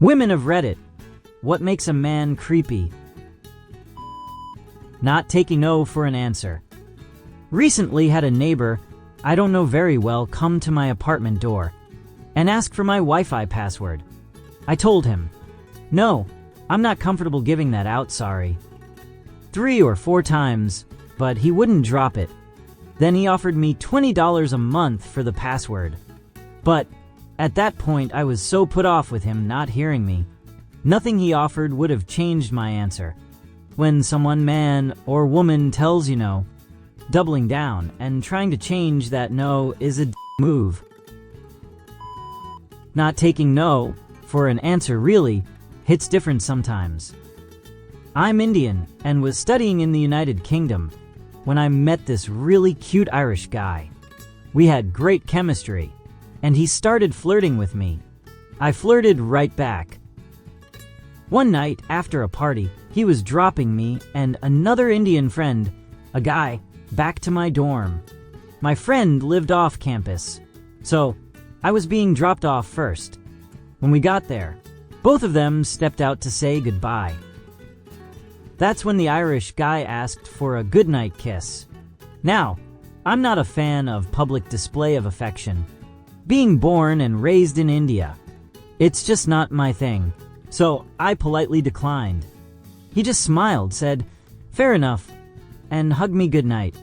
Women of Reddit, what makes a man creepy? Not taking no for an answer. Recently had a neighbor I don't know very well come to my apartment door and ask for my Wi-Fi password. I told him, no, I'm not comfortable giving that out, sorry. 3 or 4 times, but he wouldn't drop it. Then he offered me $20 a month for the password. But at that point, I was so put off with him not hearing me. Nothing he offered would have changed my answer. When someone, man or woman, tells you no, doubling down and trying to change that no is a move. Not taking no for an answer really hits different sometimes. I'm Indian and was studying in the United Kingdom when I met this really cute Irish guy. We had great chemistry, and he started flirting with me. I flirted right back. One night after a party, he was dropping me and another Indian friend, a guy, back to my dorm. My friend lived off campus, so I was being dropped off first. When we got there, both of them stepped out to say goodbye. That's when the Irish guy asked for a goodnight kiss. Now, I'm not a fan of public display of affection. Being born and raised in India, it's just not my thing, so I politely declined. He just smiled, said, "Fair enough," and hugged me goodnight.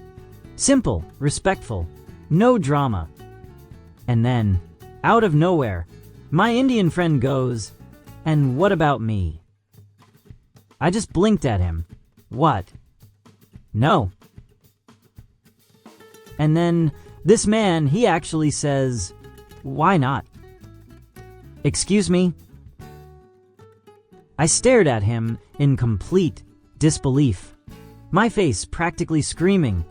Simple, respectful, no drama. And then, out of nowhere, my Indian friend goes, "And what about me?" I just blinked at him. What? No. And then this man, he actually says, "Why not?" Excuse me? I stared at him in complete disbelief, my face practically screaming,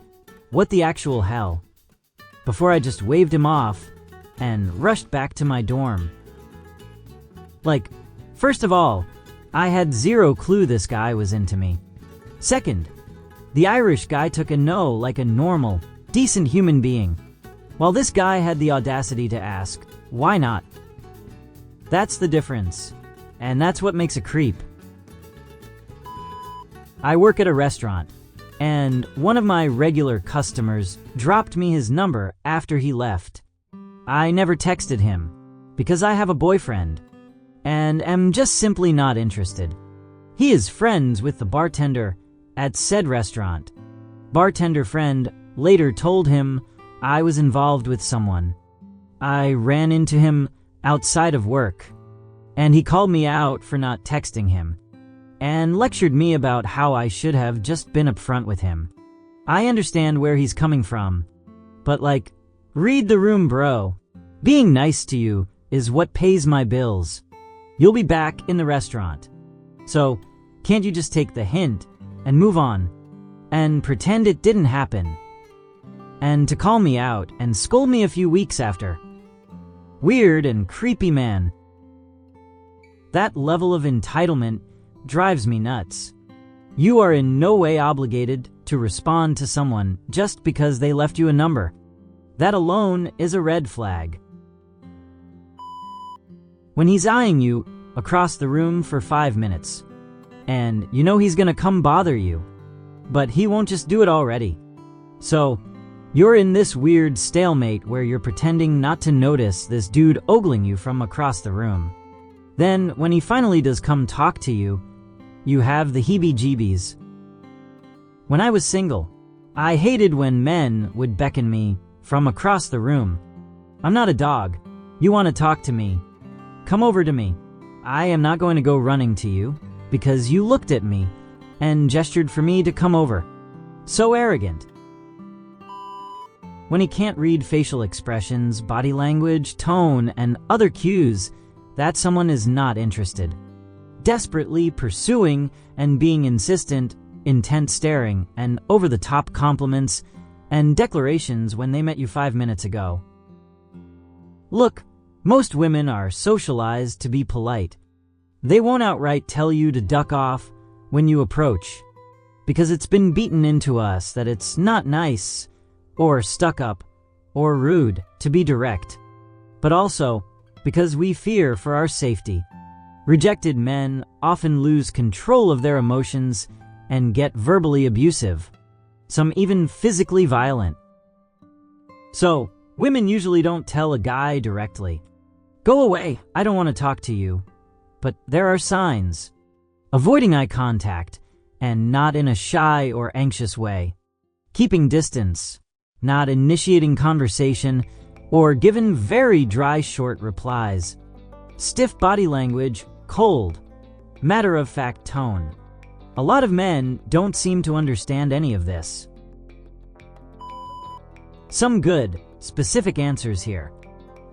"What the actual hell?" before I just waved him off and rushed back to my dorm. Like, first of all, I had zero clue this guy was into me. Second, the Irish guy took a no like a normal, decent human being, while this guy had the audacity to ask, "Why not?" That's the difference, and that's what makes a creep. I work at a restaurant, and one of my regular customers dropped me his number after he left. I never texted him, because I have a boyfriend, and am just simply not interested. He is friends with the bartender at said restaurant. Bartender friend later told him I was involved with someone. I ran into him outside of work, and he called me out for not texting him, and lectured me about how I should have just been upfront with him. I understand where he's coming from, but like, read the room, bro. Being nice to you is what pays my bills. You'll be back in the restaurant. So, can't you just take the hint and move on and pretend it didn't happen? And to call me out and scold me a few weeks after. Weird and creepy, man. That level of entitlement drives me nuts. You are in no way obligated to respond to someone just because they left you a number. That alone is a red flag. When he's eyeing you across the room for 5 minutes, and you know he's gonna come bother you, but he won't just do it already. So, you're in this weird stalemate where you're pretending not to notice this dude ogling you from across the room. Then, when he finally does come talk to you, you have the heebie-jeebies. When I was single, I hated when men would beckon me from across the room. I'm not a dog. You want to talk to me? Come over to me. I am not going to go running to you because you looked at me and gestured for me to come over. So arrogant. When he can't read facial expressions, body language, tone, and other cues, that someone is not interested. Desperately pursuing and being insistent, intent staring, and over-the-top compliments and declarations when they met you 5 minutes ago. Look, most women are socialized to be polite. They won't outright tell you to duck off when you approach, because it's been beaten into us that it's not nice, or stuck up, or rude to be direct, but also because we fear for our safety. Rejected men often lose control of their emotions and get verbally abusive, some even physically violent. So, women usually don't tell a guy directly, "Go away, I don't want to talk to you." But there are signs. Avoiding eye contact, and not in a shy or anxious way. Keeping distance, not initiating conversation, or giving very dry, short replies. Stiff body language, cold, matter-of-fact tone. A lot of men don't seem to understand any of this. Some good, specific answers here.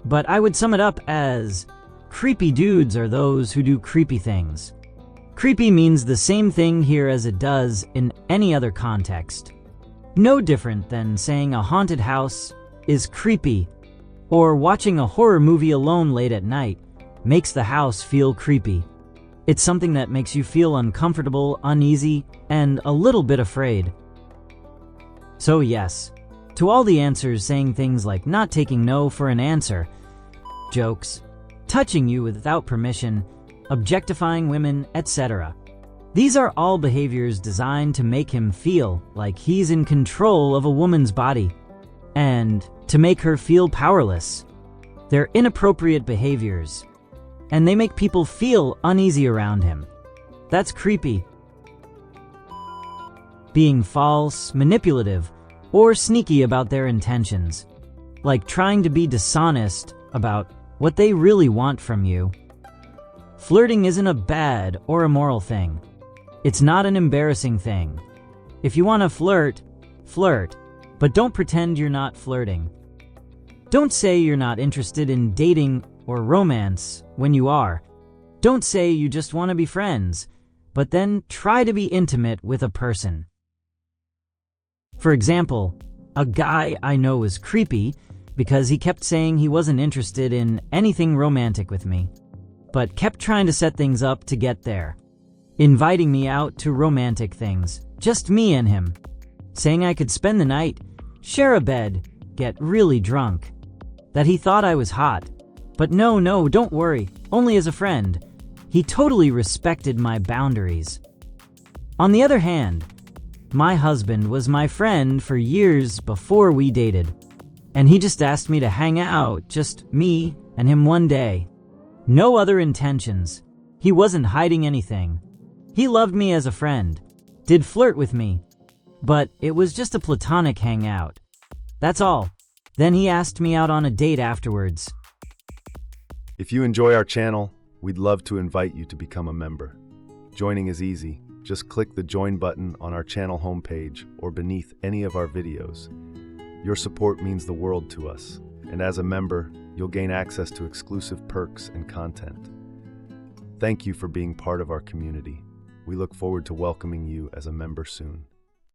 But I would sum it up as, creepy dudes are those who do creepy things. Creepy means the same thing here as it does in any other context. No different than saying a haunted house is creepy, or watching a horror movie alone late at night makes the house feel creepy. It's something that makes you feel uncomfortable, uneasy, and a little bit afraid. So yes, to all the answers saying things like not taking no for an answer, jokes, touching you without permission, objectifying women, etc. These are all behaviors designed to make him feel like he's in control of a woman's body, and to make her feel powerless. They're inappropriate behaviors, and they make people feel uneasy around him. That's creepy. Being false, manipulative, or sneaky about their intentions, like trying to be dishonest about what they really want from you. Flirting isn't a bad or immoral thing. It's not an embarrassing thing. If you want to flirt, flirt, but don't pretend you're not flirting. Don't say you're not interested in dating or romance when you are. Don't say you just want to be friends, but then try to be intimate with a person. For example, a guy I know is creepy because he kept saying he wasn't interested in anything romantic with me, but kept trying to set things up to get there. Inviting me out to romantic things, just me and him. Saying I could spend the night, share a bed, get really drunk. That he thought I was hot. But no, don't worry, only as a friend. He totally respected my boundaries. On the other hand, my husband was my friend for years before we dated, and he just asked me to hang out, just me and him one day. No other intentions. He wasn't hiding anything. He loved me as a friend, did flirt with me, but it was just a platonic hangout. That's all. Then he asked me out on a date afterwards. If you enjoy our channel, we'd love to invite you to become a member. Joining is easy. Just click the join button on our channel homepage or beneath any of our videos. Your support means the world to us, and as a member, you'll gain access to exclusive perks and content. Thank you for being part of our community. We look forward to welcoming you as a member soon.